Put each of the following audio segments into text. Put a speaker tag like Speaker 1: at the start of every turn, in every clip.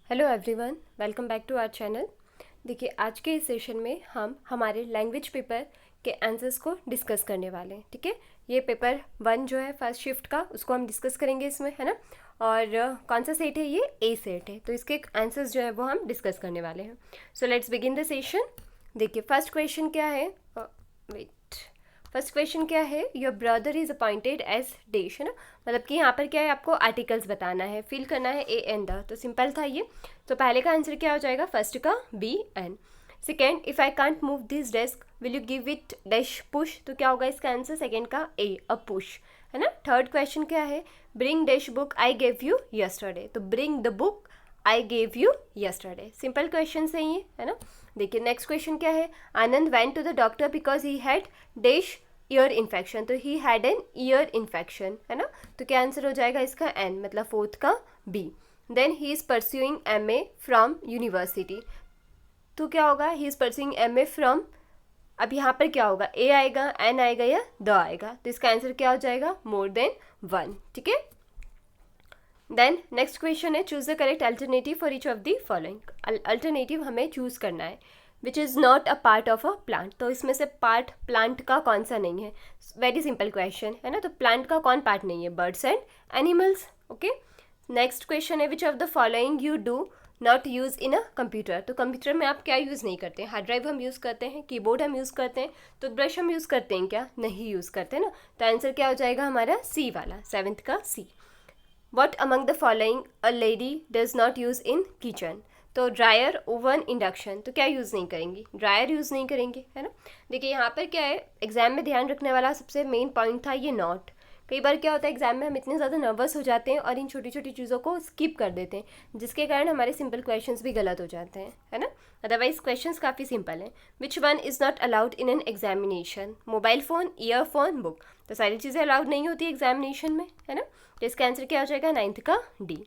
Speaker 1: Hello everyone, welcome back to our channel. देखिए, आज के इस सेशन में हम हमारे लैंग्वेज पेपर के आंसर्स को डिस्कस करने वाले हैं। ठीक है, ये पेपर 1 जो है फर्स्ट शिफ्ट का, उसको हम डिस्कस करेंगे इसमें, है ना। और कौन सा सेट है? ये ए सेट है, तो इसके आंसर्स जो है वो हम डिस्कस करने वाले हैं। So let's begin the session. देखिए, फर्स्ट क्वेश्चन क्या है? वेट, फर्स्ट क्वेश्चन क्या है? Your brother is appointed as dash, है ना। मतलब कि यहाँ पर क्या है, आपको आर्टिकल्स बताना है, फिल करना है ए एंड द। तो सिंपल था ये। तो पहले का आंसर क्या हो जाएगा? फर्स्ट का B an. Second, if I can't move this desk will you give it dash push, तो क्या होगा इसका आंसर? सेकेंड का ए, अ पुश, है ना। थर्ड क्वेश्चन क्या है? Bring dash book I gave you yesterday, तो bring the book I gave you yesterday. Simple question है ये, है ना। देखिए नेक्स्ट क्वेश्चन क्या है? Anand went to the doctor because he had dash ear infection, तो he had an ear infection, है ना। तो क्या आंसर हो जाएगा इसका? एन, मतलब फोर्थ का B. Then he is pursuing MA from university, तो क्या होगा? He is pursuing MA from, अब यहाँ पर क्या होगा? ए आएगा, एन आएगा या द आएगा, तो इसका आंसर क्या हो जाएगा? मोर देन 1। ठीक है। देन नेक्स्ट क्वेश्चन है, choose the correct alternative for each of the following. Alternative हमें चूज करना है। Which is not a part of a plant, तो इसमें से पार्ट प्लांट का कौन सा नहीं है? वेरी सिंपल क्वेश्चन है ना। तो प्लांट का कौन पार्ट नहीं है? Birds and animals. Okay. Next question है, which of the following you do not use in a computer, तो कंप्यूटर में आप क्या यूज़ नहीं करते हैं? हार्ड ड्राइव हम यूज़ करते हैं, कीबोर्ड हम यूज़ करते हैं, तो ब्रश हम यूज़ करते हैं क्या? नहीं यूज़ करते ना। तो आंसर क्या हो जाएगा हमारा? सी वाला, सेवेंथ का C. What among the following a lady does not use in kitchen, तो ड्रायर, ओवन, इंडक्शन, तो क्या यूज़ नहीं करेंगी? ड्रायर यूज़ नहीं करेंगे, है ना। देखिए यहाँ पर क्या है, एग्जाम में ध्यान रखने वाला सबसे मेन पॉइंट था ये नॉट। कई बार क्या होता है, एग्जाम में हम इतने ज़्यादा नर्वस हो जाते हैं और इन छोटी छोटी चीज़ों को स्किप कर देते हैं, जिसके कारण हमारे सिंपल क्वेश्चंस भी गलत हो जाते हैं, है ना। अदरवाइज क्वेश्चंस काफ़ी सिंपल हैं। Which one is not allowed in an examination? Mobile phone, earphone, book, तो सारी चीज़ें अलाउड नहीं होती एग्जामिनेशन में, है ना। तो इसका आंसर क्या हो जाएगा? 9th का डी।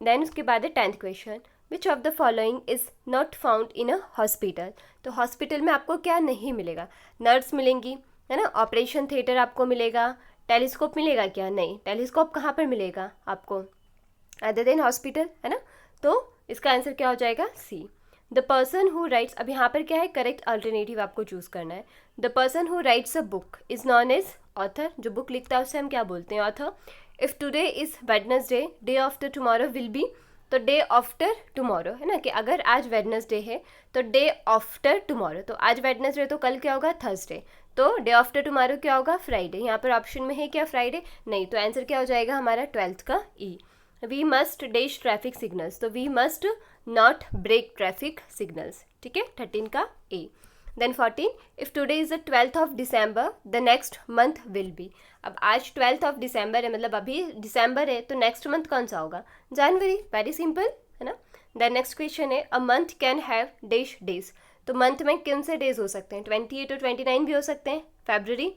Speaker 1: देन उसके बाद है 10th question, which of the following is not found in a hospital, तो हॉस्पिटल में आपको क्या नहीं मिलेगा? नर्स मिलेंगी, है ना। ऑपरेशन थिएटर आपको मिलेगा। टेलीस्कोप मिलेगा क्या? नहीं। टेलीस्कोप कहाँ पर मिलेगा आपको? अदर देन हॉस्पिटल, है ना। तो इसका आंसर क्या हो जाएगा? सी। द पर्सन हु राइट्स, अब यहाँ पर क्या है, करेक्ट अल्टरनेटिव आपको चूज करना है। The person who writes a book is known as author, जो बुक लिखता है उससे हम क्या बोलते हैं? Author. If today is Wednesday, day after tomorrow will be, तो डे आफ्टर टुमारो, है ना। कि अगर आज वेडनेसडे है तो डे आफ्टर टुमारो, तो आज वेडनेसडे तो कल क्या होगा? थर्सडे, तो डे आफ्टर टुमारो क्या होगा? फ्राइडे। यहाँ पर ऑप्शन में है क्या फ्राइडे? नहीं। तो आंसर क्या हो जाएगा हमारा? 12th का E. We must dash traffic signals, तो we must not break traffic signals. ठीक है, 13 का A. Then 14, if today is the 12th of December the next month will be, अब आज 12th ऑफ डिसम्बर है, मतलब अभी दिसंबर है, तो नेक्स्ट मंथ कौन सा होगा? जनवरी। वेरी सिंपल, है ना। देन नेक्स्ट क्वेश्चन है, a month can have dash days, तो मंथ में कौन से डेज हो सकते हैं? 28 और 29 भी हो सकते हैं, फेब्रवरी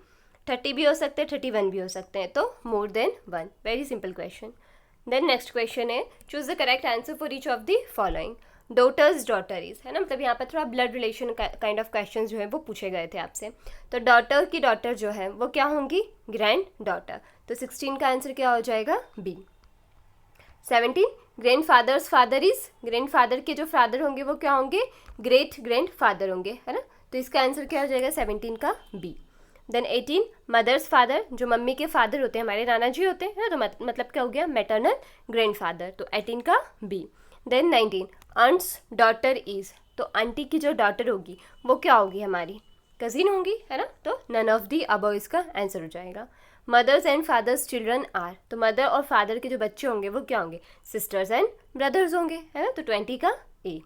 Speaker 1: 30 भी हो सकते हैं, 31 भी हो सकते हैं, तो more than 1। Very simple question. Then next question है, choose the correct answer for each of the following. Daughter's daughter is, है ना, मतलब यहाँ पर थोड़ा blood relation kind of question जो है वो पूछे गए थे आपसे। तो डॉटर की डॉटर जो है वो क्या होंगी? ग्रैंड डॉटर, तो 16 का आंसर क्या हो जाएगा? B. 17, grandfather's father is, grandfather के जो फादर होंगे वो क्या होंगे? ग्रेट ग्रैंड फादर होंगे, है ना। तो इसका आंसर क्या हो जाएगा? 17 का बी। देन 18, मदर्स फादर, जो मम्मी के फादर होते हैं हमारे नाना जी होते हैं ना, तो मतलब क्या हो गया? मैटरनल ग्रैंड फादर, तो 18 का B. Then 19, aunt's daughter is, तो आंटी की जो डॉटर होगी वो क्या होगी? हमारी कजिन होंगी, है ना। तो नन ऑफ दी अबव इसका आंसर हो जाएगा। Mother's and father's children are, तो मदर और फादर के जो बच्चे होंगे वो क्या होंगे? सिस्टर्स एंड ब्रदर्स होंगे, है ना। तो 20 का ए।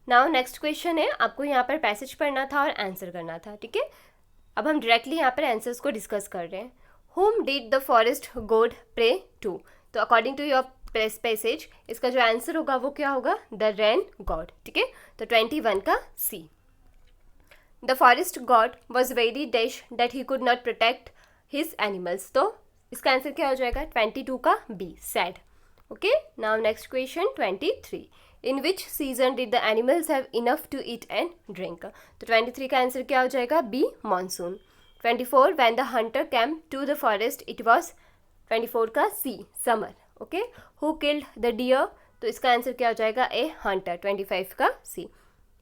Speaker 1: नाउ नेक्स्ट क्वेश्चन है, आपको यहाँ पर पैसेज पढ़ना था और आंसर करना था, ठीक है। अब हम डायरेक्टली यहाँ पर आंसर्स को डिस्कस कर रहे हैं। Whom did the forest god pray to, तो अकॉर्डिंग टू योर पैसेज इसका जो आंसर होगा वो क्या होगा? द रेन गॉड, ठीक है। तो 21 का C. The forest god was very dash that he could not protect his animals, तो इसका आंसर क्या हो जाएगा? 22 का B, sad. Okay, now next question 23, in which season did the animals have enough to eat and drink, तो 23 का answer क्या हो जाएगा? B, monsoon. 24, when the hunter came to the forest it was, 24 का C, summer. Okay, who killed the dear, तो इसका answer क्या हो जाएगा? ए हंटर, 25 का सी।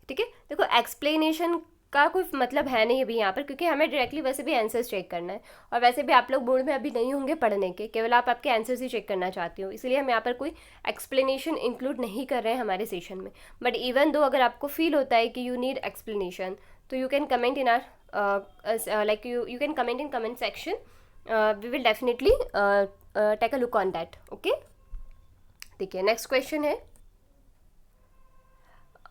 Speaker 1: ठीक है, देखो एक्सप्लेनेशन का कोई मतलब है नहीं अभी यहाँ पर, क्योंकि हमें डायरेक्टली वैसे भी आंसर्स चेक करना है, और वैसे भी आप लोग मूड में अभी नहीं होंगे पढ़ने के, केवल आप आपके आंसर्स ही चेक करना चाहती हो, इसलिए हम यहाँ पर कोई एक्सप्लेनेशन इंक्लूड नहीं कर रहे हैं हमारे सेशन में। बट इवन दो अगर आपको फील होता है कि यू नीड एक्सप्लेनेशन, तो you can comment in or like you can comment in comment section, we will definitely take a look on that. Okay, देखिए नेक्स्ट क्वेश्चन है,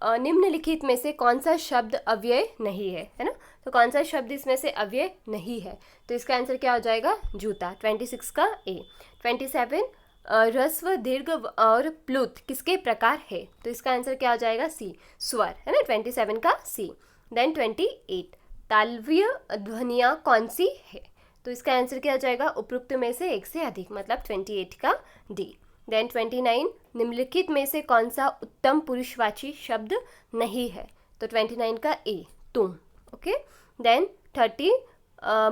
Speaker 1: निम्नलिखित में से कौन सा शब्द अव्यय नहीं है ना? तो कौन सा शब्द इसमें से अव्यय नहीं है? तो इसका आंसर क्या हो जाएगा? जूता, 26 का ए। 27, ह्रस्व, दीर्घ और प्लुत किसके प्रकार है? तो इसका आंसर क्या हो जाएगा? सी, स्वर, है ना, 27 का सी। देन 28, तालव्य ध्वनियाँ कौन सी है? तो इसका आंसर क्या हो जाएगा? उपयुक्त में से एक से अधिक, मतलब 28 का डी। देन 29, निम्नलिखित में से कौन सा उत्तम पुरुषवाची शब्द नहीं है? तो 29 का ए, तुम। ओके, देन 30,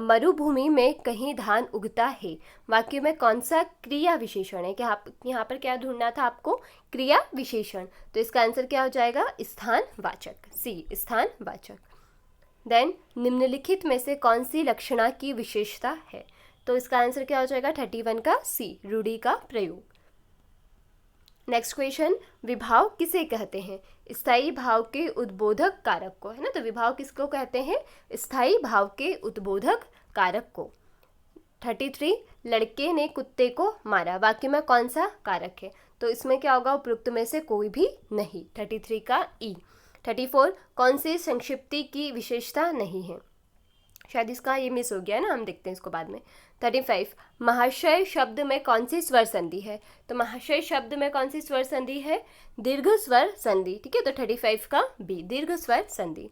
Speaker 1: मरुभूमि में कहीं धान उगता है, वाक्य में कौन सा क्रिया विशेषण है? क्या यहाँ पर क्या ढूंढना था आपको? क्रिया विशेषण। तो इसका आंसर क्या हो जाएगा? स्थानवाचक, सी, स्थानवाचक। देन निम्नलिखित में से कौन सी लक्षणा की विशेषता है? तो इसका आंसर क्या हो जाएगा? 31 का सी, रूढ़ि का प्रयोग। नेक्स्ट क्वेश्चन, विभाव किसे कहते हैं? स्थायी भाव के उद्बोधक कारक को, है ना? तो विभाव किसको कहते हैं? स्थायी भाव के उद्बोधक कारक को। 33, लड़के ने कुत्ते को मारा, वाक्य में कौन सा कारक है? तो इसमें क्या होगा? उपयुक्त में से कोई भी नहीं, 33 का ई। 34, कौन से संक्षिप्ति की विशेषता नहीं है? शायद इसका ये मिस हो गया ना, हम देखते हैं इसको बाद में। 35, महाशय शब्द में कौन सी स्वर संधि है? तो महाशय शब्द में कौन सी स्वर संधि है? दीर्घ स्वर संधि। ठीक है, तो 35 का बी, दीर्घ स्वर संधि।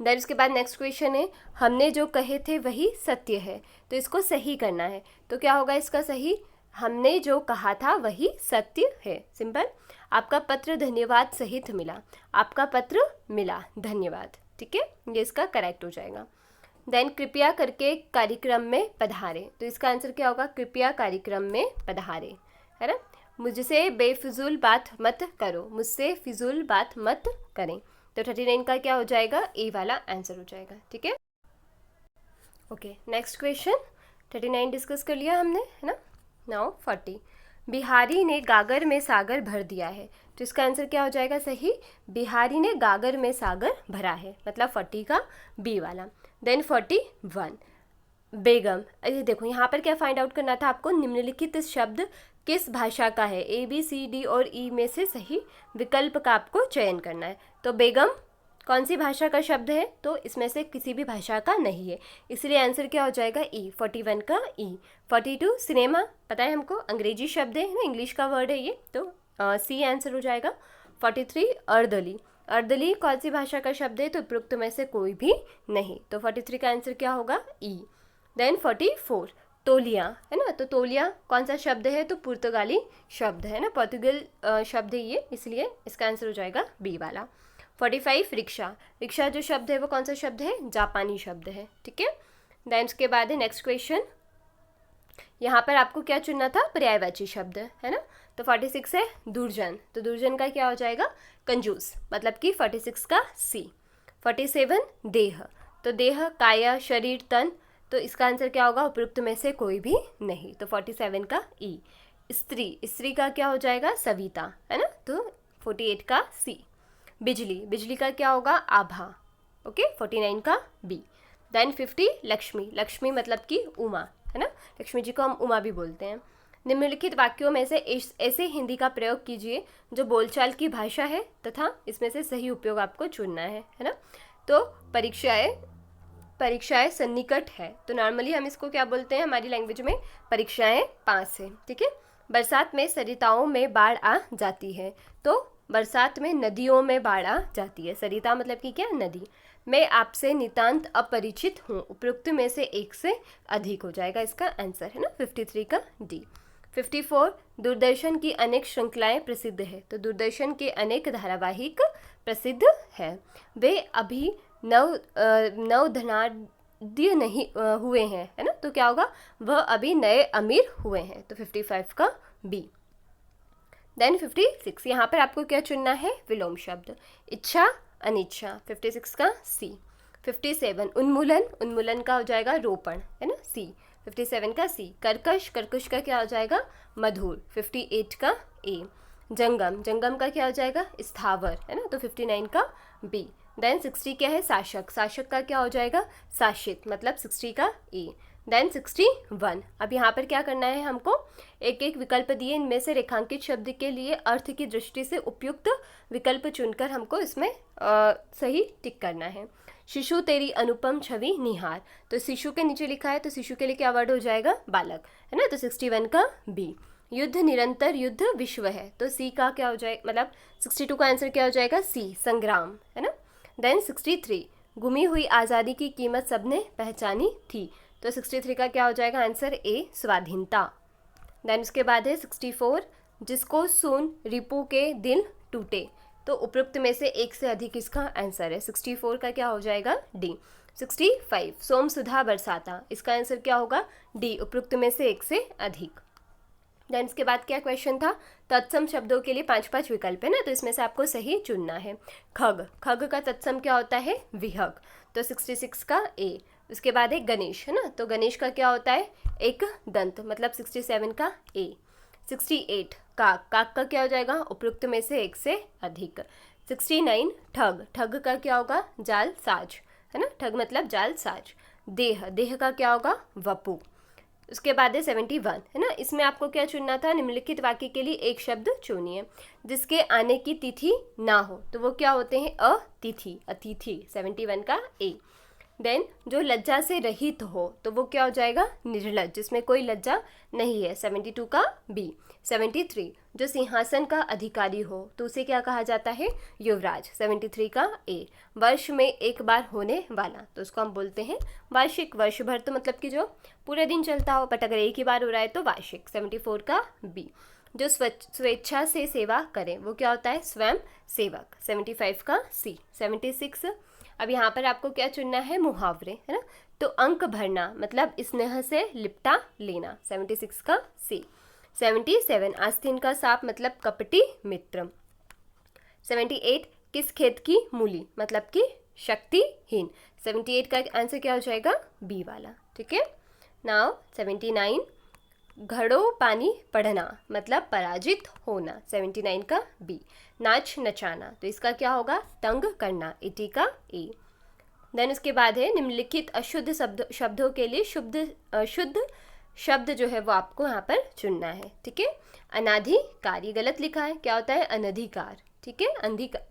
Speaker 1: देन इसके बाद नेक्स्ट क्वेश्चन है, हमने जो कहे थे वही सत्य है, तो इसको सही करना है। तो क्या होगा इसका सही? हमने जो कहा था वही सत्य है, सिंपल। आपका पत्र धन्यवाद सहित मिला, आपका पत्र मिला, धन्यवाद। ठीक है, ये इसका करेक्ट हो जाएगा। देन कृपया करके कार्यक्रम में पधारें, तो इसका आंसर क्या होगा? कृपया कार्यक्रम में पधारें, है ना? मुझसे बेफिजूल बात मत करो, मुझसे फिजूल बात मत करें। तो 39 का क्या हो जाएगा? ए वाला आंसर हो जाएगा। ठीक है, ओके, नेक्स्ट क्वेश्चन। 39 डिस्कस कर लिया हमने, है ना? नाउ 40, बिहारी ने गागर में सागर भर दिया है, तो इसका आंसर क्या हो जाएगा? सही, बिहारी ने गागर में सागर भरा है, मतलब 40 का बी वाला। देन 41, बेगम। अरे देखो यहाँ पर क्या फाइंड आउट करना था आपको? निम्नलिखित शब्द किस भाषा का है? ए, बी, सी, डी और ई में से सही विकल्प का आपको चयन करना है। तो बेगम कौन सी भाषा का शब्द है? तो इसमें से किसी भी भाषा का नहीं है, इसलिए आंसर क्या हो जाएगा? ई, 41 का ई। 42, सिनेमा, पता है हमको, अंग्रेजी शब्द है ना, इंग्लिश का वर्ड है ये, तो सी आंसर हो जाएगा। 43, अर्दली, अर्दली कौन सी भाषा का शब्द है? तो उपयुक्त में से कोई भी नहीं, तो 43 का आंसर क्या होगा? ई। देन 44, तोलिया, है ना? तो तोलिया कौन सा शब्द है? तो पुर्तगाली शब्द है ना, पोर्तुगल शब्द है ये, इसलिए इसका आंसर हो जाएगा बी वाला। 45, रिक्शा, रिक्शा जो शब्द है वो कौन सा शब्द है? जापानी शब्द है। ठीक है, देन उसके बाद है नेक्स्ट क्वेश्चन, यहाँ पर आपको क्या चुनना था? पर्यायवाची शब्द, है ना? तो 46 है दुर्जन, तो दुर्जन का क्या हो जाएगा? कंजूस, मतलब कि 46 का सी। 47, देह, तो देह काया, शरीर, तन, तो इसका आंसर क्या होगा? उपयुक्त में से कोई भी नहीं, तो 47 का ई। स्त्री, स्त्री का क्या हो जाएगा? सविता, है ना? तो 48 का सी। बिजली, बिजली का क्या होगा? आभा। ओके, 49 का बी। देन 50, लक्ष्मी, लक्ष्मी मतलब कि उमा, है ना? लक्ष्मी जी को हम उमा भी बोलते हैं। निम्नलिखित वाक्यों में से ऐसे हिंदी का प्रयोग कीजिए जो बोलचाल की भाषा है तथा इसमें से सही उपयोग आपको चुनना है ना? तो परीक्षाएं सन्निकट है, तो नॉर्मली हम इसको क्या बोलते हैं हमारी लैंग्वेज में? परीक्षाएं पास है। ठीक है, बरसात में सरिताओं में बाढ़ आ जाती है, तो बरसात में नदियों में बाढ़ आ जाती है। सरिता मतलब कि क्या? नदी। मैं आपसे नितांत अपरिचित हूँ, उपयुक्त में से एक से अधिक हो जाएगा इसका आंसर, है ना? 53 का डी। 54, दूरदर्शन की अनेक श्रृंखलाएं प्रसिद्ध है, तो दूरदर्शन के अनेक धारावाहिक प्रसिद्ध है। वे अभी नवधनाढ्य नहीं हुए हैं, है ना? तो क्या होगा? वह अभी नए अमीर हुए हैं, तो 55 का बी। देन 56, यहाँ पर आपको क्या चुनना है, विलोम शब्द, इच्छा अनिच्छा, 56 का सी। 57 उन्मूलन, उन्मूलन का हो जाएगा रोपण, है ना, सी। 57 का सी। कर्कश, कर्कश का क्या हो जाएगा, मधुर, 58 का ए। जंगम, जंगम का क्या हो जाएगा, स्थावर, है ना, तो 59 का बी। देन 60 क्या है, शासक, शासक का क्या हो जाएगा, शासित, मतलब 60 का ए। देन 61, अब यहाँ पर क्या करना है हमको, एक एक विकल्प दिए, इनमें से रेखांकित शब्द के लिए अर्थ की दृष्टि से उपयुक्त विकल्प चुनकर हमको इसमें सही टिक करना है। शिशु तेरी अनुपम छवि निहार, तो शिशु के नीचे लिखा है, तो शिशु के लिए क्या वर्ड हो जाएगा, बालक, है ना, तो 61 का बी। युद्ध निरंतर युद्ध विश्व है, तो सी का क्या हो जाएगा, मतलब 62 का आंसर क्या हो जाएगा, सी, संग्राम, है ना। देन 63, गुमी हुई आज़ादी की कीमत सबने पहचानी थी, तो 63 का क्या हो जाएगा आंसर, ए, स्वाधीनता। देन उसके बाद है 64, जिसको सुन रिपु के दिल टूटे, तो उपयुक्त में से एक से अधिक इसका आंसर है, 64 का क्या हो जाएगा, डी। 65, सोम सुधा बरसाता, इसका आंसर क्या होगा, डी, उपयुक्त में से एक से अधिक। देन इसके बाद क्या क्वेश्चन था, तत्सम शब्दों के लिए 5-5 विकल्प है ना, तो इसमें से आपको सही चुनना है। खग, खग का तत्सम क्या होता है, विहग, तो 66 का ए। उसके बाद है गणेश, है ना, तो गणेश का क्या होता है, एक दंत, मतलब 67 का ए। 68, काक, काक का क्या हो जाएगा, उपयुक्त में से एक से अधिक। 69, ठग, ठग का क्या होगा, जाल साज, है ना, ठग मतलब जाल साज। देह, देह का क्या होगा, वपु। उसके बाद है 71, है ना, इसमें आपको क्या चुनना था, निम्नलिखित वाक्य के लिए एक शब्द चुनिए जिसके आने की तिथि ना हो, तो वो क्या होते हैं, अतिथि, अतिथि, 71 का ए। देन जो लज्जा से रहित हो, तो वो क्या हो जाएगा, निर्लज, जिसमें कोई लज्जा नहीं है, 72 का बी। 73, जो सिंहासन का अधिकारी हो, तो उसे क्या कहा जाता है, युवराज, 73 का ए। वर्ष में एक बार होने वाला, तो उसको हम बोलते हैं वार्षिक, वर्ष भर तो मतलब कि जो पूरे दिन चलता हो, बट अगर एक ही बार हो रहा है तो वार्षिक, 74 का बी। जो स्वेच्छा से सेवा करें, वो क्या होता है, स्वयं सेवक, 75 का सी। 76, अब यहाँ पर आपको क्या चुनना है, मुहावरे, है ना, तो अंक भरना मतलब स्नेह से लिपटा लेना, 76 का सी। 77, आस्तीन का सांप मतलब कपटी मित्र। 78, किस खेत की मूली मतलब कि शक्तिहीन, 78 का आंसर क्या हो जाएगा, बी वाला, ठीक है। नाउ 79, घड़ो पानी पढ़ना मतलब पराजित होना, 79 का बी। नाच नचाना, तो इसका क्या होगा, तंग करना, 80 का ए। देन उसके बाद है निम्नलिखित अशुद्ध शब्दों के लिए शुद्ध शब्द जो है वो आपको यहाँ पर चुनना है, ठीक है। अनाधिकार, ये गलत लिखा है, क्या होता है, अनधिकार, ठीक है, अंधिकार।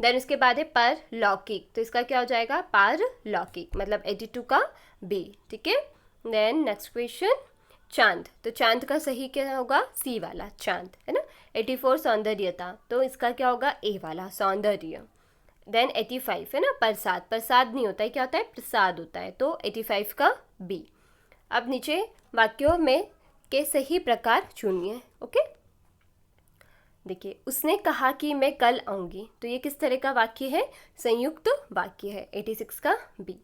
Speaker 1: देन उसके बाद है परलौकिक, तो इसका क्या हो जाएगा, पारलौकिक, मतलब 82 का बी, ठीक है। देन नेक्स्ट क्वेश्चन, चांद, तो चांद का सही क्या होगा, सी वाला, चांद, है ना। 84, सौंदर्यता, तो इसका क्या होगा, ए वाला, सौंदर्य। देन 85 है ना, प्रसाद, प्रसाद नहीं होता है, क्या होता है, प्रसाद होता है, तो 85 का बी। अब नीचे वाक्यों में के सही प्रकार चुनिए, ओके। देखिए, उसने कहा कि मैं कल आऊँगी, तो ये किस तरह का वाक्य है, संयुक्त वाक्य है, 86 का बी।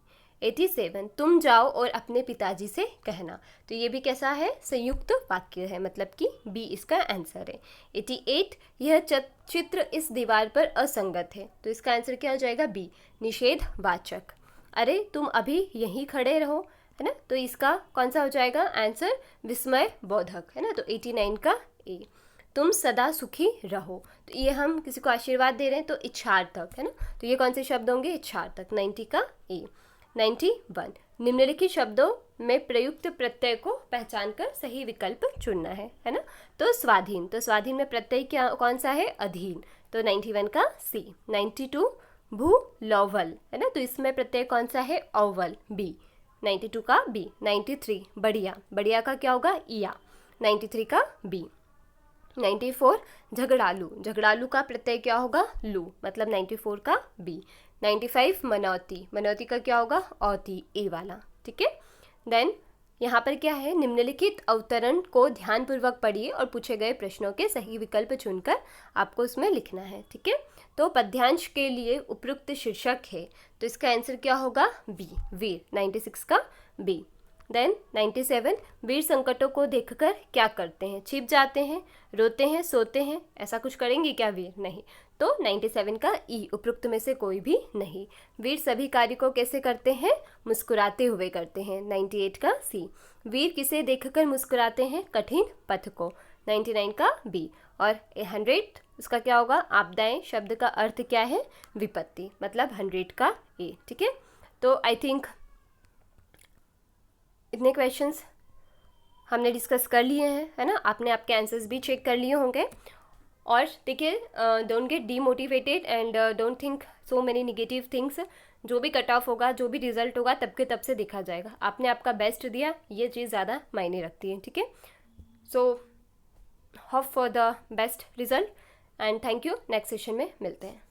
Speaker 1: 87, तुम जाओ और अपने पिताजी से कहना, तो ये भी कैसा है, संयुक्त वाक्य है, मतलब कि बी इसका आंसर है। 88, यह चित्र इस दीवार पर असंगत है, तो इसका आंसर क्या हो जाएगा, बी, निषेधवाचक। अरे तुम अभी यहीं खड़े रहो, है ना, तो इसका कौन सा हो जाएगा आंसर, विस्मय बोधक, है ना, तो 89 का ए। तुम सदा सुखी रहो, तो ये हम किसी को आशीर्वाद दे रहे हैं, तो इच्छार्थक, है ना, तो ये कौन से शब्द होंगे, इच्छार्थक, 90 का ए। 91, निम्नलिखित शब्दों में प्रयुक्त प्रत्यय को पहचान कर सही विकल्प चुनना है ना, तो स्वाधीन, तो स्वाधीन में प्रत्यय क्या कौन सा है, अधीन, तो 91 का सी। 92, भूलौवल, है ना, तो इसमें प्रत्यय कौन सा है, औवल, बी, 92 का बी। 93, बढ़िया, बढ़िया का क्या होगा, इया, 93 का बी। 94, झगड़ालू, झगड़ालू का प्रत्यय क्या होगा, लू, मतलब 94 का बी। 95, मनौती, मनौती का क्या होगा, औती, ए वाला, ठीक है। देन यहाँ पर क्या है, निम्नलिखित अवतरण को ध्यानपूर्वक पढ़िए और पूछे गए प्रश्नों के सही विकल्प चुनकर आपको उसमें लिखना है, ठीक है। तो पद्यांश के लिए उपयुक्त शीर्षक है, तो इसका आंसर क्या होगा, बी, वीर, 96 का बी। देन 97 वीर संकटों को देखकर क्या करते हैं, छिप जाते हैं, रोते हैं, सोते हैं, ऐसा कुछ करेंगे क्या वीर? नहीं। तो 97 का ई, उपरोक्त में से कोई भी नहीं। वीर सभी कार्य को कैसे करते हैं? मुस्कुराते हुए करते हैं। 98 का सी। वीर किसे देखकर मुस्कुराते हैं? कठिन पथ को। 99 का बी। और 100 उसका क्या होगा? आपदाएं शब्द का अर्थ क्या है? विपत्ति, मतलब 100 का ए। ठीक है, तो आई थिंक इतने क्वेश्चंस हमने डिस्कस कर लिए हैं, है ना। आपने आपके आंसर्स भी चेक कर लिए होंगे। और देखिए, don't get demotivated and don't think so many negative things. जो भी कट ऑफ होगा, जो भी रिजल्ट होगा, तब के तब से देखा जाएगा। आपने आपका बेस्ट दिया, ये चीज़ ज़्यादा मायने रखती है। ठीक है, so hope for the best result and thank you. Next session में मिलते हैं।